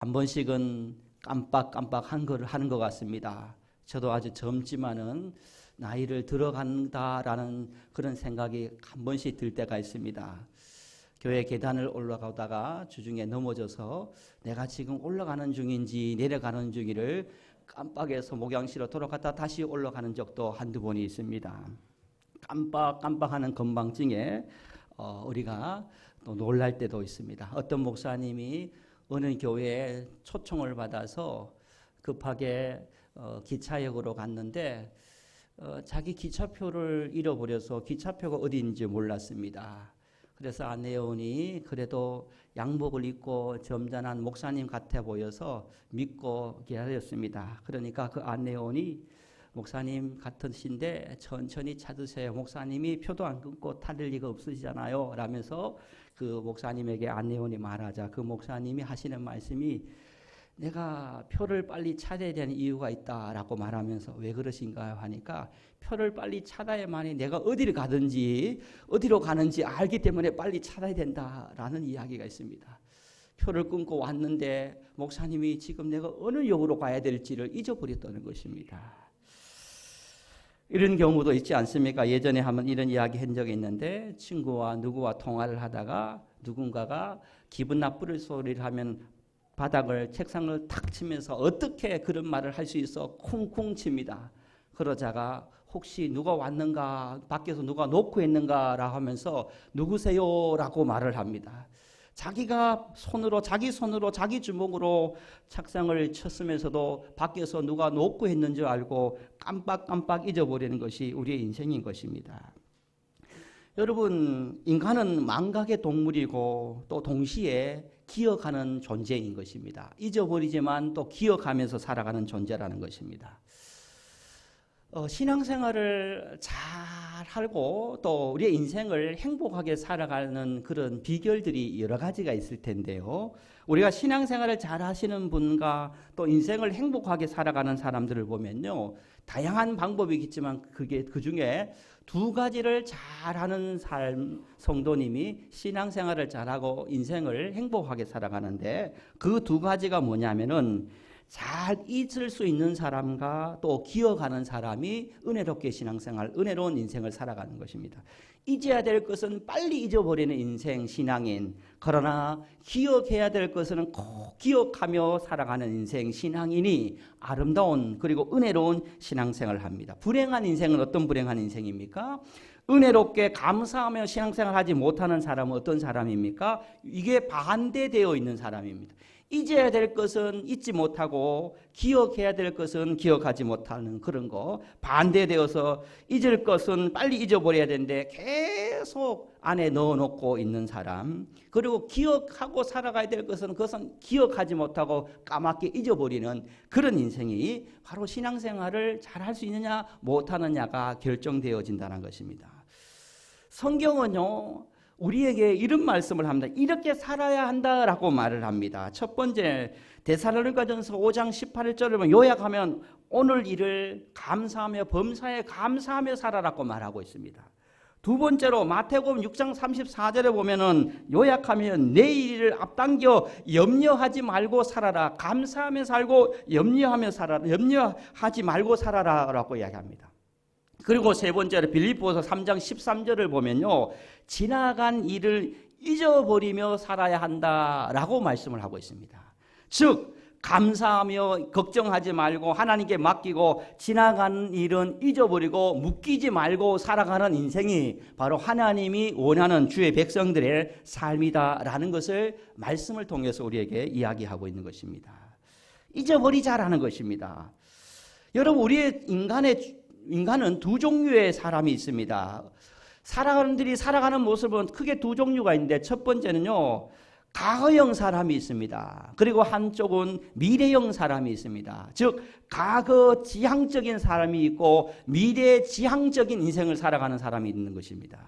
한 번씩은 깜빡깜빡한 걸 하는 것 같습니다. 저도 아주 젊지만은 나이를 들어간다라는 그런 생각이 한 번씩 들 때가 있습니다. 교회 계단을 올라가다가 주중에 넘어져서 내가 지금 올라가는 중인지 내려가는 중인지를 깜빡해서 목양실로 돌아갔다 다시 올라가는 적도 한두 번이 있습니다. 깜빡깜빡하는 건방증에 우리가 또 놀랄 때도 있습니다. 어떤 목사님이 어느 교회에 초청을 받아서 급하게 기차역으로 갔는데 자기 기차표를 잃어버려서 기차표가 어디인지 몰랐습니다. 그래서 안내원이 그래도 양복을 입고 점잖은 목사님 같아 보여서 믿고 기다렸습니다. 그러니까 그 안내원이 목사님 같으신데 천천히 찾으세요. 목사님이 표도 안 끊고 탈 리가 없으시잖아요. 라면서 그 목사님에게 안내원이 말하자 그 목사님이 하시는 말씀이 내가 표를 빨리 찾아야 되는 이유가 있다라고 말하면서 왜 그러신가요? 하니까 표를 빨리 찾아야만이 내가 어디를 가든지 어디로 가는지 알기 때문에 빨리 찾아야 된다라는 이야기가 있습니다. 표를 끊고 왔는데 목사님이 지금 내가 어느 역으로 가야 될지를 잊어버렸다는 것입니다. 이런 경우도 있지 않습니까? 예전에 한번 이런 이야기 한 적이 있는데 친구와 누구와 통화를 하다가 누군가가 기분 나쁠 소리를 하면 바닥을 책상을 탁 치면서 어떻게 그런 말을 할 수 있어 쿵쿵 칩니다. 그러자가 혹시 누가 왔는가 밖에서 누가 놓고 있는가라 하면서 누구세요? 라고 말을 합니다. 자기가 자기 손으로 자기 주먹으로 책상을 쳤으면서도 밖에서 누가 놓고 있는 줄 알고 깜빡깜빡 잊어버리는 것이 우리의 인생인 것입니다. 여러분, 인간은 망각의 동물이고 또 동시에 기억하는 존재인 것입니다. 잊어버리지만 또 기억하면서 살아가는 존재라는 것입니다. 신앙생활을 잘 하고 또 우리의 인생을 행복하게 살아가는 그런 비결들이 여러 가지가 있을 텐데요. 우리가 신앙생활을 잘 하시는 분과 또 인생을 행복하게 살아가는 사람들을 보면요. 다양한 방법이 있겠지만 그 중에 두 가지를 잘하는 성도님이 신앙생활을 잘하고 인생을 행복하게 살아가는데 그 두 가지가 뭐냐면은 잘 잊을 수 있는 사람과 또 기억하는 사람이 은혜롭게 신앙생활, 은혜로운 인생을 살아가는 것입니다. 잊어야 될 것은 빨리 잊어버리는 인생, 신앙인. 그러나 기억해야 될 것은 꼭 기억하며 살아가는 인생, 신앙인이 아름다운 그리고 은혜로운 신앙생활을 합니다. 불행한 인생은 어떤 불행한 인생입니까? 은혜롭게 감사하며 신앙생활을 하지 못하는 사람은 어떤 사람입니까? 이게 반대되어 있는 사람입니다. 잊어야 될 것은 잊지 못하고 기억해야 될 것은 기억하지 못하는 그런 거, 반대되어서 잊을 것은 빨리 잊어버려야 되는데 계속 안에 넣어놓고 있는 사람, 그리고 기억하고 살아가야 될 것은 그것은 기억하지 못하고 까맣게 잊어버리는 그런 인생이 바로 신앙생활을 잘 할 수 있느냐 못하느냐가 결정되어진다는 것입니다. 성경은요, 우리에게 이런 말씀을 합니다. 이렇게 살아야 한다라고 말을 합니다. 첫 번째 데살로니가전서 5장 18절을 보면 요약하면 오늘 일을 감사하며 범사에 감사하며 살아라고 말하고 있습니다. 두 번째로 마태복음 6장 34절에 보면은 요약하면 내일을 앞당겨 염려하지 말고 살아라. 감사하며 살고 염려하며 살아라. 염려하지 말고 살아라라고 이야기합니다. 그리고 세 번째로 빌립보서 3장 13절을 보면요. 지나간 일을 잊어버리며 살아야 한다라고 말씀을 하고 있습니다. 즉 감사하며 걱정하지 말고 하나님께 맡기고 지나간 일은 잊어버리고 묶이지 말고 살아가는 인생이 바로 하나님이 원하는 주의 백성들의 삶이다라는 것을 말씀을 통해서 우리에게 이야기하고 있는 것입니다. 잊어버리자라는 것입니다. 여러분, 우리의 인간은 두 종류의 사람이 있습니다. 사람들이 살아가는 모습은 크게 두 종류가 있는데 첫 번째는요. 과거형 사람이 있습니다. 그리고 한쪽은 미래형 사람이 있습니다. 즉 과거 지향적인 사람이 있고 미래 지향적인 인생을 살아가는 사람이 있는 것입니다.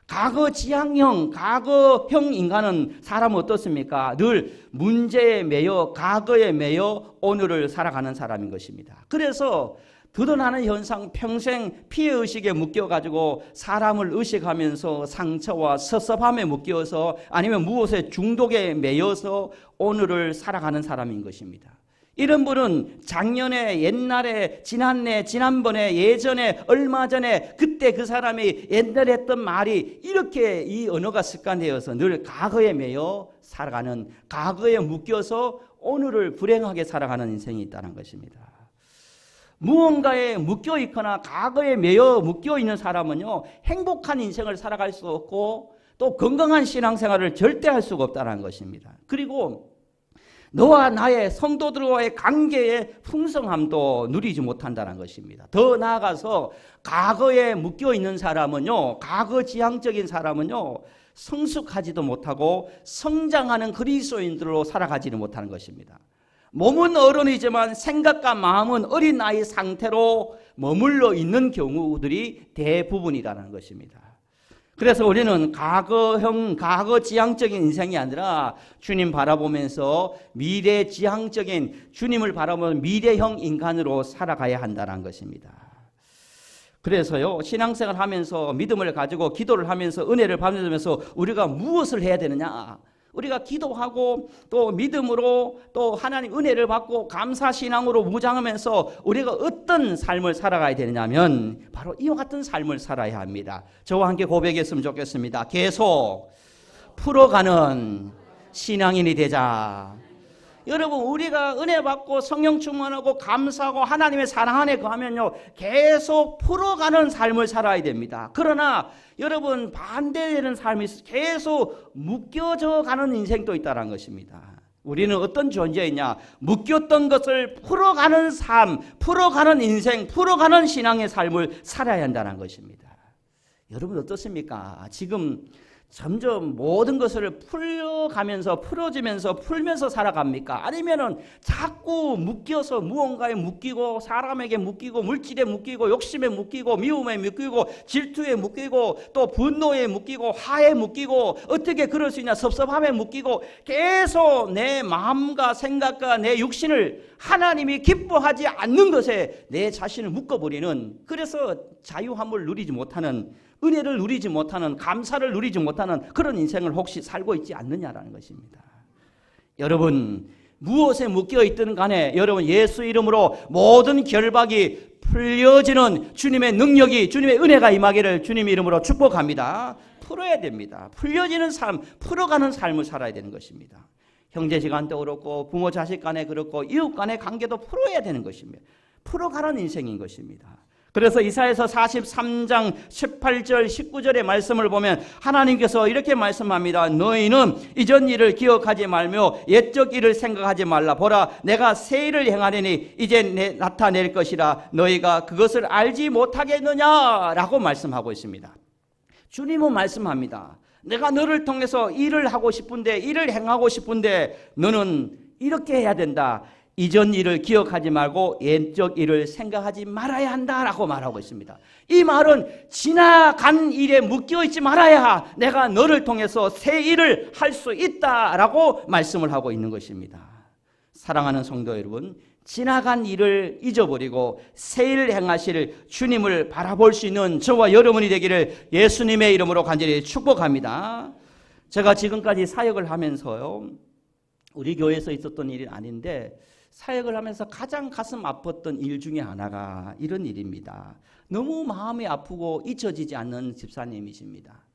과거 지향형, 과거형 인간은 사람은 어떻습니까? 늘 문제에 매여 과거에 매여 오늘을 살아가는 사람인 것입니다. 그래서 드러나는 현상, 평생 피해의식에 묶여가지고 사람을 의식하면서 상처와 섭섭함에 묶여서 아니면 무엇에 중독에 매여서 오늘을 살아가는 사람인 것입니다. 이런 분은 작년에, 옛날에, 지난해, 지난번에, 예전에, 얼마 전에 그때 그 사람이 옛날에 했던 말이 이렇게 이 언어가 습관되어서 늘 과거에 매여 살아가는, 과거에 묶여서 오늘을 불행하게 살아가는 인생이 있다는 것입니다. 무언가에 묶여 있거나 과거에 매여 묶여 있는 사람은요, 행복한 인생을 살아갈 수 없고 또 건강한 신앙생활을 절대 할 수가 없다는 것입니다. 그리고 너와 나의 성도들과의 관계의 풍성함도 누리지 못한다는 것입니다. 더 나아가서 과거에 묶여 있는 사람은요, 과거 지향적인 사람은요, 성숙하지도 못하고 성장하는 그리스도인들로 살아가지는 못하는 것입니다. 몸은 어른이지만 생각과 마음은 어린아이 상태로 머물러 있는 경우들이 대부분이라는 것입니다. 그래서 우리는 과거형, 과거 지향적인 인생이 아니라 주님 바라보면서 미래 지향적인, 주님을 바라보는 미래형 인간으로 살아가야 한다는 것입니다. 그래서요, 신앙생활을 하면서 믿음을 가지고 기도를 하면서 은혜를 받으면서 우리가 무엇을 해야 되느냐? 우리가 기도하고 또 믿음으로 또 하나님 은혜를 받고 감사신앙으로 무장하면서 우리가 어떤 삶을 살아가야 되느냐면 바로 이와 같은 삶을 살아야 합니다. 저와 함께 고백했으면 좋겠습니다. 계속 풀어가는 신앙인이 되자. 여러분, 우리가 은혜 받고 성령 충만하고 감사하고 하나님의 사랑 안에 거하면요, 계속 풀어가는 삶을 살아야 됩니다. 그러나 여러분, 반대되는 삶이 계속 묶여져 가는 인생도 있다는 것입니다. 우리는 어떤 존재이냐? 묶였던 것을 풀어가는 삶, 풀어가는 인생, 풀어가는 신앙의 삶을 살아야 한다는 것입니다. 여러분 어떻습니까? 지금 점점 모든 것을 풀어가면서 풀어지면서 풀면서 살아갑니까? 아니면은 자꾸 묶여서 무언가에 묶이고 사람에게 묶이고 물질에 묶이고 욕심에 묶이고 미움에 묶이고 질투에 묶이고 또 분노에 묶이고 화에 묶이고 어떻게 그럴 수 있냐? 섭섭함에 묶이고 계속 내 마음과 생각과 내 육신을 하나님이 기뻐하지 않는 것에 내 자신을 묶어버리는, 그래서 자유함을 누리지 못하는, 은혜를 누리지 못하는, 감사를 누리지 못하는 그런 인생을 혹시 살고 있지 않느냐라는 것입니다. 여러분, 무엇에 묶여 있든 간에 여러분 예수 이름으로 모든 결박이 풀려지는 주님의 능력이, 주님의 은혜가 임하기를 주님 이름으로 축복합니다. 풀어야 됩니다. 풀려지는 삶, 풀어가는 삶을 살아야 되는 것입니다. 형제지간도 그렇고 부모 자식 간에 그렇고 이웃 간의 관계도 풀어야 되는 것입니다. 풀어가는 인생인 것입니다. 그래서 이사야서 43장 18절 19절의 말씀을 보면 하나님께서 이렇게 말씀합니다. 너희는 이전 일을 기억하지 말며 옛적 일을 생각하지 말라. 보라, 내가 새 일을 행하리니 이제 나타낼 것이라. 너희가 그것을 알지 못하겠느냐라고 말씀하고 있습니다. 주님은 말씀합니다. 내가 너를 통해서 일을 하고 싶은데, 일을 행하고 싶은데 너는 이렇게 해야 된다. 이전 일을 기억하지 말고 옛적 일을 생각하지 말아야 한다라고 말하고 있습니다. 이 말은 지나간 일에 묶여있지 말아야 내가 너를 통해서 새 일을 할 수 있다라고 말씀을 하고 있는 것입니다. 사랑하는 성도 여러분, 지나간 일을 잊어버리고 새 일을 행하실 주님을 바라볼 수 있는 저와 여러분이 되기를 예수님의 이름으로 간절히 축복합니다. 제가 지금까지 사역을 하면서요, 우리 교회에서 있었던 일이 아닌데 사역을 하면서 가장 가슴 아팠던 일 중에 하나가 이런 일입니다. 너무 마음이 아프고 잊혀지지 않는 집사님이십니다.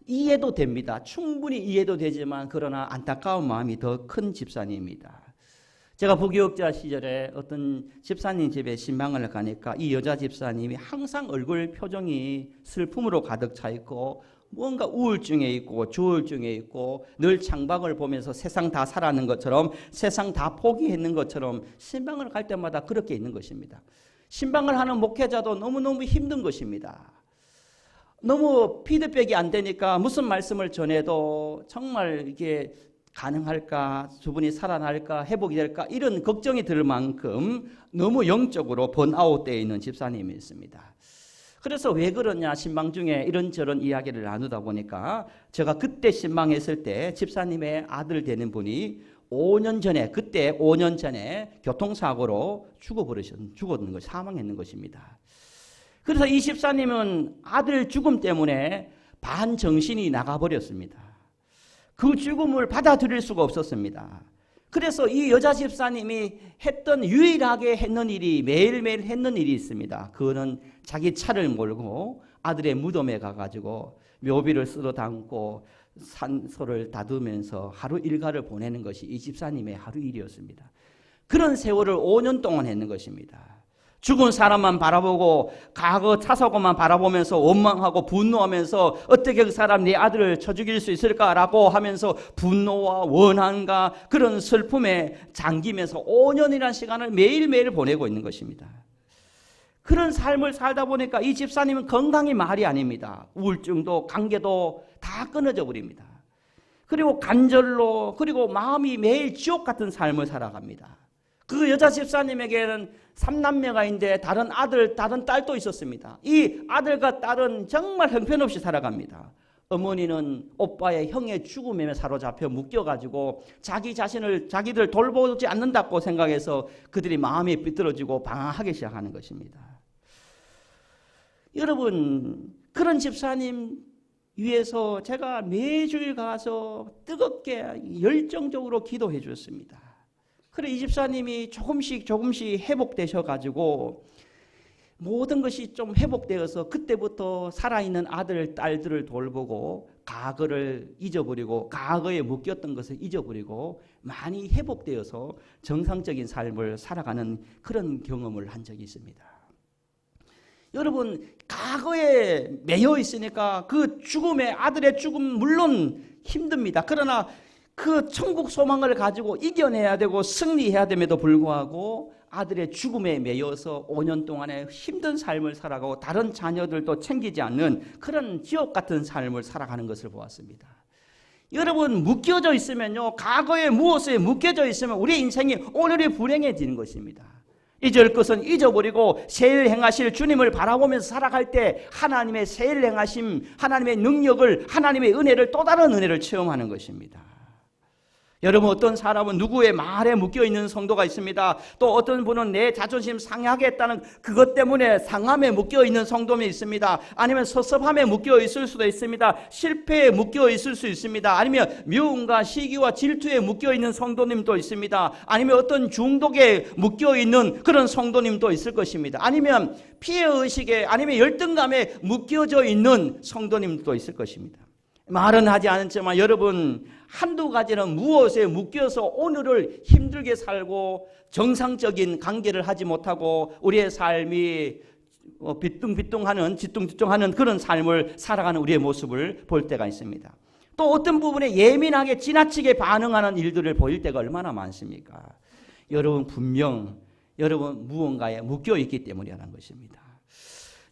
이해도 됩니다. 충분히 이해도 되지만 그러나 안타까운 마음이 더 큰 집사님입니다. 제가 부교육자 시절에 어떤 집사님 집에 신방을 가니까 이 여자 집사님이 항상 얼굴 표정이 슬픔으로 가득 차 있고 뭔가 우울증에 있고 조울증에 있고 늘 창밖을 보면서 세상 다 살아는 것처럼, 세상 다 포기했는 것처럼 신방을 갈 때마다 그렇게 있는 것입니다. 신방을 하는 목회자도 너무너무 힘든 것입니다. 너무 피드백이 안 되니까 무슨 말씀을 전해도 정말 이게 가능할까, 저분이 살아날까, 회복이 될까 이런 걱정이 들 만큼 너무 영적으로 번아웃되어 있는 집사님이 있습니다. 그래서 왜 그러냐, 신방 중에 이런저런 이야기를 나누다 보니까 제가 그때 신방했을 때 집사님의 아들 되는 분이 5년 전에, 그때 5년 전에 교통사고로 죽었는 것, 사망했는 것입니다. 그래서 이 집사님은 아들 죽음 때문에 반정신이 나가버렸습니다. 그 죽음을 받아들일 수가 없었습니다. 그래서 이 여자 집사님이 유일하게 했는 일이, 매일매일 했는 일이 있습니다. 그거는 자기 차를 몰고 아들의 무덤에 가가지고 묘비를 쓸어 담고 산소를 다두면서 하루 일과를 보내는 것이 이 집사님의 하루 일이었습니다. 그런 세월을 5년 동안 했는 것입니다. 죽은 사람만 바라보고 과거 차사고만 바라보면서 원망하고 분노하면서 어떻게 그 사람 내 아들을 쳐 죽일 수 있을까라고 하면서 분노와 원한과 그런 슬픔에 잠기면서 5년이라는 시간을 매일매일 보내고 있는 것입니다. 그런 삶을 살다 보니까 이 집사님은 건강이 말이 아닙니다. 우울증도 관계도 다 끊어져 버립니다. 그리고 간절로, 그리고 마음이 매일 지옥 같은 삶을 살아갑니다. 그 여자 집사님에게는 3남매가 있는데 다른 아들, 다른 딸도 있었습니다. 이 아들과 딸은 정말 형편없이 살아갑니다. 어머니는 오빠의 형의 죽음에 사로잡혀 묶여가지고 자기 자신을 자기들 돌보지 않는다고 생각해서 그들이 마음이 삐뚤어지고 방황하기 시작하는 것입니다. 여러분, 그런 집사님 위해서 제가 매주일 가서 뜨겁게 열정적으로 기도해 주었습니다. 그래 이 집사님이 조금씩 회복되셔가지고 모든 것이 좀 회복되어서 그때부터 살아있는 아들, 딸들을 돌보고 과거를 잊어버리고 과거에 묶였던 것을 잊어버리고 많이 회복되어서 정상적인 삶을 살아가는 그런 경험을 한 적이 있습니다. 여러분, 과거에 매여 있으니까 그 죽음의 아들의 죽음 물론 힘듭니다. 그러나 그 천국 소망을 가지고 이겨내야 되고 승리해야 됨에도 불구하고 아들의 죽음에 매여서 5년 동안의 힘든 삶을 살아가고 다른 자녀들도 챙기지 않는 그런 지옥 같은 삶을 살아가는 것을 보았습니다. 여러분, 묶여져 있으면요, 과거에 무엇에 묶여져 있으면 우리 인생이 오늘이 불행해지는 것입니다. 잊을 것은 잊어버리고 새일 행하실 주님을 바라보면서 살아갈 때 하나님의 새일 행하심, 하나님의 능력을, 하나님의 은혜를, 또 다른 은혜를 체험하는 것입니다. 여러분, 어떤 사람은 누구의 말에 묶여있는 성도가 있습니다. 또 어떤 분은 내 자존심 상하겠다는 그것 때문에 상함에 묶여있는 성도가 있습니다. 아니면 섭섭함에 묶여있을 수도 있습니다. 실패에 묶여있을 수 있습니다. 아니면 미움과 시기와 질투에 묶여있는 성도님도 있습니다. 아니면 어떤 중독에 묶여있는 그런 성도님도 있을 것입니다. 아니면 피해의식에, 아니면 열등감에 묶여져 있는 성도님도 있을 것입니다. 말은 하지 않았지만 여러분, 한두 가지는 무엇에 묶여서 오늘을 힘들게 살고 정상적인 관계를 하지 못하고 우리의 삶이 지뚱지뚱하는 그런 삶을 살아가는 우리의 모습을 볼 때가 있습니다. 또 어떤 부분에 예민하게 지나치게 반응하는 일들을 보일 때가 얼마나 많습니까? 여러분, 분명 여러분 무언가에 묶여있기 때문이라는 것입니다.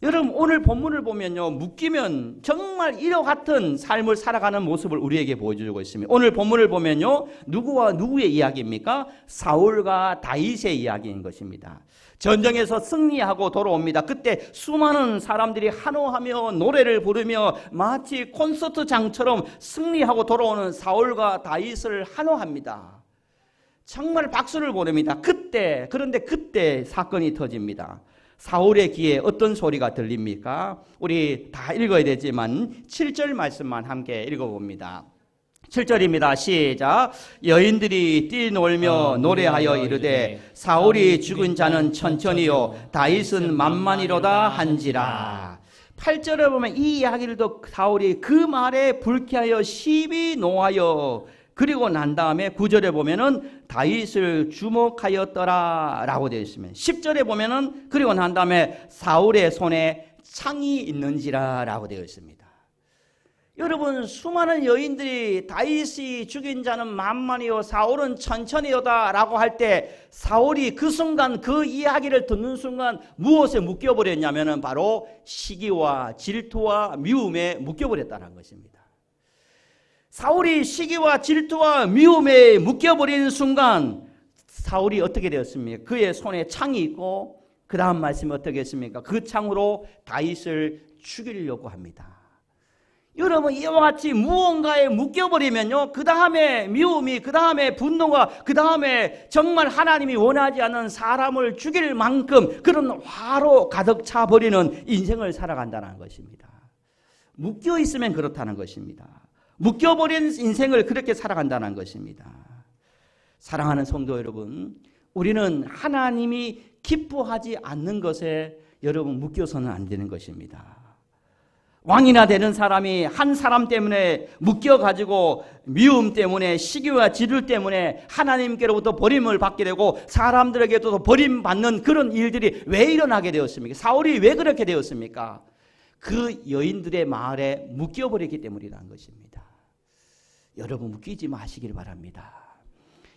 여러분, 오늘 본문을 보면요, 묶이면 정말 이와 같은 삶을 살아가는 모습을 우리에게 보여주고 있습니다. 오늘 본문을 보면요, 누구와 누구의 이야기입니까? 사울과 다윗의 이야기인 것입니다. 전쟁에서 승리하고 돌아옵니다. 그때 수많은 사람들이 환호하며 노래를 부르며 마치 콘서트장처럼 승리하고 돌아오는 사울과 다윗을 환호합니다. 정말 박수를 보냅니다. 그런데 그때 사건이 터집니다. 사울의 귀에 어떤 소리가 들립니까? 우리 다 읽어야 되지만 7절 말씀만 함께 읽어봅니다. 7절입니다. 시작. 여인들이 뛰놀며 노래하여 이르되 사울이 죽은 자는 천천히요 다윗은 만만이로다 한지라. 8절에 보면 이 이야기를 듣고 사울이 그 말에 불쾌하여 시비 노하여, 그리고 난 다음에 9절에 보면은 다윗을 주목하였더라 라고 되어 있습니다. 10절에 보면은 그리고 난 다음에 사울의 손에 창이 있는지라 라고 되어 있습니다. 여러분, 수많은 여인들이 다윗이 죽인 자는 만만이요 사울은 천천히요다 라고 할 때 사울이 그 순간, 그 이야기를 듣는 순간 무엇에 묶여버렸냐면은 바로 시기와 질투와 미움에 묶여버렸다는 것입니다. 사울이 시기와 질투와 미움에 묶여버리는 순간 사울이 어떻게 되었습니까? 그의 손에 창이 있고 그 다음 말씀이 어떻게 했습니까? 그 창으로 다윗을 죽이려고 합니다. 여러분 이와 같이 무언가에 묶여버리면요, 그 다음에 미움이, 그 다음에 분노가, 그 다음에 정말 하나님이 원하지 않는 사람을 죽일 만큼 그런 화로 가득 차버리는 인생을 살아간다는 것입니다. 묶여 있으면 그렇다는 것입니다. 묶여버린 인생을 그렇게 살아간다는 것입니다. 사랑하는 성도 여러분, 우리는 하나님이 기뻐하지 않는 것에 여러분 묶여서는 안 되는 것입니다. 왕이나 되는 사람이 한 사람 때문에 묶여가지고 미움 때문에, 시기와 지를 때문에 하나님께로부터 버림을 받게 되고 사람들에게도 버림받는 그런 일들이 왜 일어나게 되었습니까? 사울이 왜 그렇게 되었습니까? 그 여인들의 말에 묶여버렸기 때문이라는 것입니다. 여러분 묶이지 마시길 바랍니다.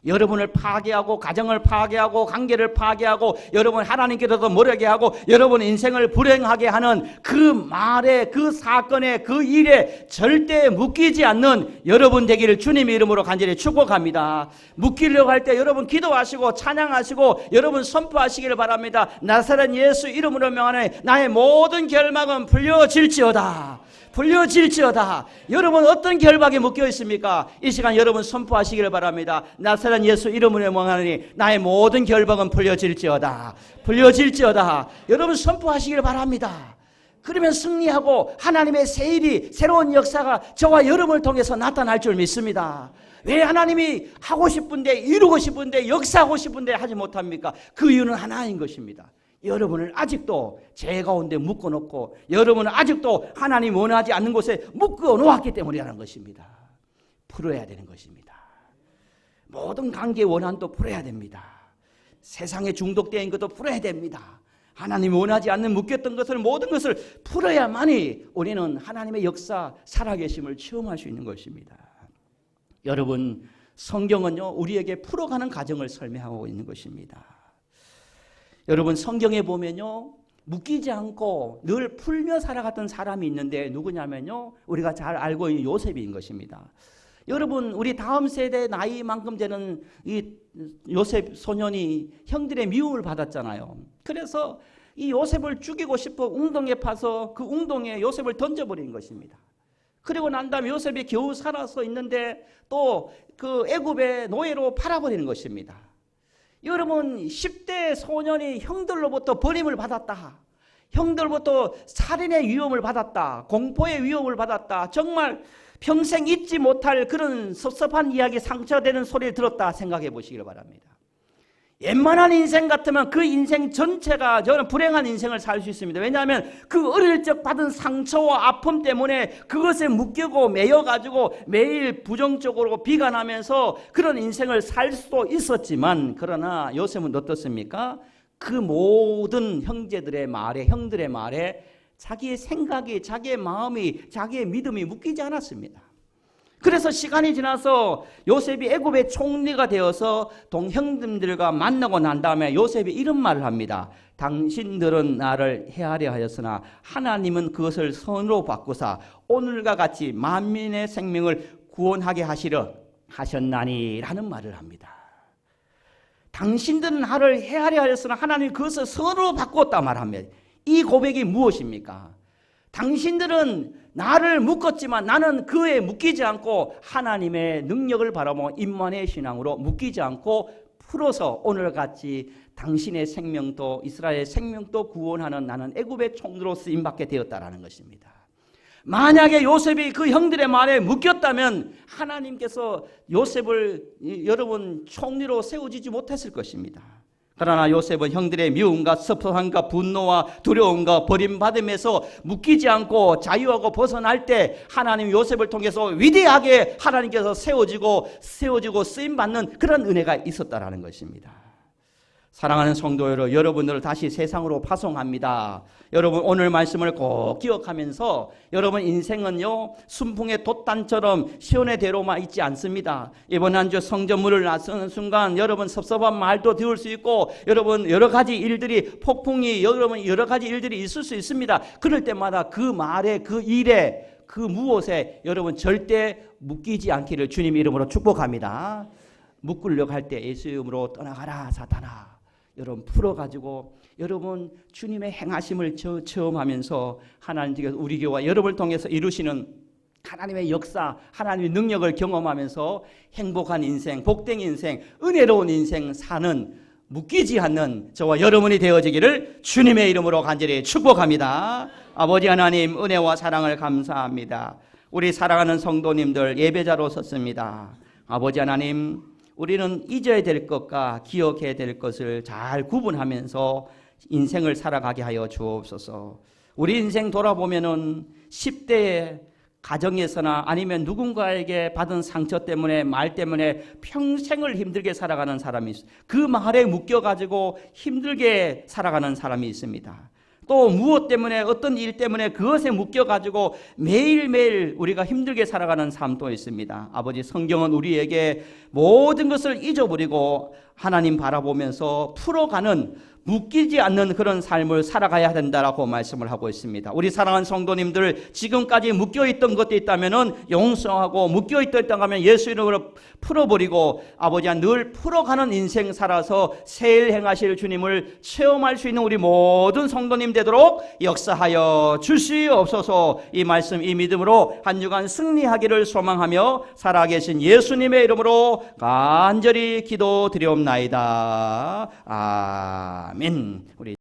여러분을 파괴하고 가정을 파괴하고 관계를 파괴하고 여러분 하나님께로도 멀게 하고 여러분 인생을 불행하게 하는 그 말에, 그 사건에, 그 일에 절대 묶이지 않는 여러분 되기를 주님의 이름으로 간절히 축복합니다. 묶이려고 할 때 여러분 기도하시고 찬양하시고 여러분 선포하시기를 바랍니다. 나사렛 예수 이름으로 명하노니 나의 모든 결막은 풀려질지어다. 풀려질지어다. 여러분 어떤 결박에 묶여 있습니까? 이 시간 여러분 선포하시기를 바랍니다. 나사렛 예수 이름으로 명하노니 나의 모든 결박은 풀려질지어다. 풀려질지어다. 여러분 선포하시기를 바랍니다. 그러면 승리하고 하나님의 새 일이, 새로운 역사가 저와 여러분을 통해서 나타날 줄 믿습니다. 왜 하나님이 하고 싶은데, 이루고 싶은데, 역사하고 싶은데 하지 못합니까? 그 이유는 하나인 것입니다. 여러분을 아직도 죄 가운데 묶어놓고 여러분은 아직도 하나님 원하지 않는 곳에 묶어놓았기 때문이라는 것입니다. 풀어야 되는 것입니다. 모든 관계 원한도 풀어야 됩니다. 세상에 중독된 것도 풀어야 됩니다. 하나님 원하지 않는 묶였던 것을, 모든 것을 풀어야만이 우리는 하나님의 역사, 살아계심을 체험할 수 있는 것입니다. 여러분, 성경은요 우리에게 풀어가는 과정을 설명하고 있는 것입니다. 여러분 성경에 보면요 묶이지 않고 늘 풀며 살아갔던 사람이 있는데 누구냐면요 우리가 잘 알고 있는 요셉인 것입니다. 여러분 우리 다음 세대 나이만큼 되는 이 요셉 소년이 형들의 미움을 받았잖아요. 그래서 이 요셉을 죽이고 싶어 웅덩이에 파서 그 웅덩이에 요셉을 던져버린 것입니다. 그리고 난 다음에 요셉이 겨우 살아서 있는데 또 그 애굽의 노예로 팔아버리는 것입니다. 여러분 10대 소년이 형들로부터 버림을 받았다. 형들로부터 살인의 위험을 받았다. 공포의 위험을 받았다. 정말 평생 잊지 못할 그런 섭섭한 이야기, 상처되는 소리를 들었다 생각해 보시길 바랍니다. 웬만한 인생 같으면 그 인생 전체가 저는 불행한 인생을 살 수 있습니다. 왜냐하면 그 어릴 적 받은 상처와 아픔 때문에 그것에 묶이고 매여가지고 매일 부정적으로 비관하면서 그런 인생을 살 수도 있었지만, 그러나 요셉은 어떻습니까? 그 모든 형제들의 말에, 형들의 말에 자기의 생각이, 자기의 마음이, 자기의 믿음이 묶이지 않았습니다. 그래서 시간이 지나서 요셉이 애굽의 총리가 되어서 동형들과 만나고 난 다음에 요셉이 이런 말을 합니다. 당신들은 나를 해하려 하였으나 하나님은 그것을 선으로 바꾸사 오늘과 같이 만민의 생명을 구원하게 하시려 하셨나니 라는 말을 합니다. 당신들은 나를 해하려 하였으나 하나님이 그것을 선으로 바꾸었다 말합니다. 이 고백이 무엇입니까? 당신들은 나를 묶었지만 나는 그에 묶이지 않고 하나님의 능력을 바라보며 임만의 신앙으로 묶이지 않고 풀어서 오늘같이 당신의 생명도 이스라엘의 생명도 구원하는 나는 애굽의 총리로 쓰임받게 되었다라는 것입니다. 만약에 요셉이 그 형들의 말에 묶였다면 하나님께서 요셉을 여러분 총리로 세우지 못했을 것입니다. 그러나 요셉은 형들의 미움과 섭섭함과 분노와 두려움과 버림받음에서 묶이지 않고 자유하고 벗어날 때 하나님 요셉을 통해서 위대하게 하나님께서 세워지고 쓰임받는 그런 은혜가 있었다라는 것입니다. 사랑하는 성도 여러분, 여러분들을 다시 세상으로 파송합니다. 여러분 오늘 말씀을 꼭 기억하면서 여러분 인생은요 순풍의 돛단처럼 시온의대로만 있지 않습니다. 이번 한 주 성전문을 나서는 순간 여러분 섭섭한 말도 들을 수 있고 여러분 여러 가지 일들이 폭풍이 여러분 여러 가지 일들이 있을 수 있습니다. 그럴 때마다 그 말에 그 일에 그 무엇에 여러분 절대 묶이지 않기를 주님 이름으로 축복합니다. 묶으려고 할 때 예수 이름으로 떠나가라 사탄아. 여러분 풀어가지고 여러분 주님의 행하심을 체험하면서 하나님께서 우리 교회와 여러분을 통해서 이루시는 하나님의 역사, 하나님의 능력을 경험하면서 행복한 인생, 복된 인생, 은혜로운 인생 사는 묶이지 않는 저와 여러분이 되어지기를 주님의 이름으로 간절히 축복합니다. 아버지 하나님 은혜와 사랑을 감사합니다. 우리 사랑하는 성도님들 예배자로 섰습니다. 아버지 하나님, 우리는 잊어야 될 것과 기억해야 될 것을 잘 구분하면서 인생을 살아가게 하여 주옵소서. 우리 인생 돌아보면은 10대에 가정에서나 아니면 누군가에게 받은 상처 때문에 말 때문에 평생을 힘들게 살아가는 사람이 있어요. 그 말에 묶여가지고 힘들게 살아가는 사람이 있습니다. 또 무엇 때문에 어떤 일 때문에 그것에 묶여가지고 매일매일 우리가 힘들게 살아가는 삶도 있습니다. 아버지, 성경은 우리에게 모든 것을 잊어버리고 하나님 바라보면서 풀어가는 묶이지 않는 그런 삶을 살아가야 된다라고 말씀을 하고 있습니다. 우리 사랑하는 성도님들, 지금까지 묶여있던 것도 있다면 용서하고 묶여있던 하면 예수 이름으로 풀어버리고 아버지 늘 풀어가는 인생 살아서 새 일 행하실 주님을 체험할 수 있는 우리 모든 성도님 되도록 역사하여 주시옵소서. 이 말씀 이 믿음으로 한 주간 승리하기를 소망하며 살아계신 예수님의 이름으로 간절히 기도드리옵나이다. 아멘. 우리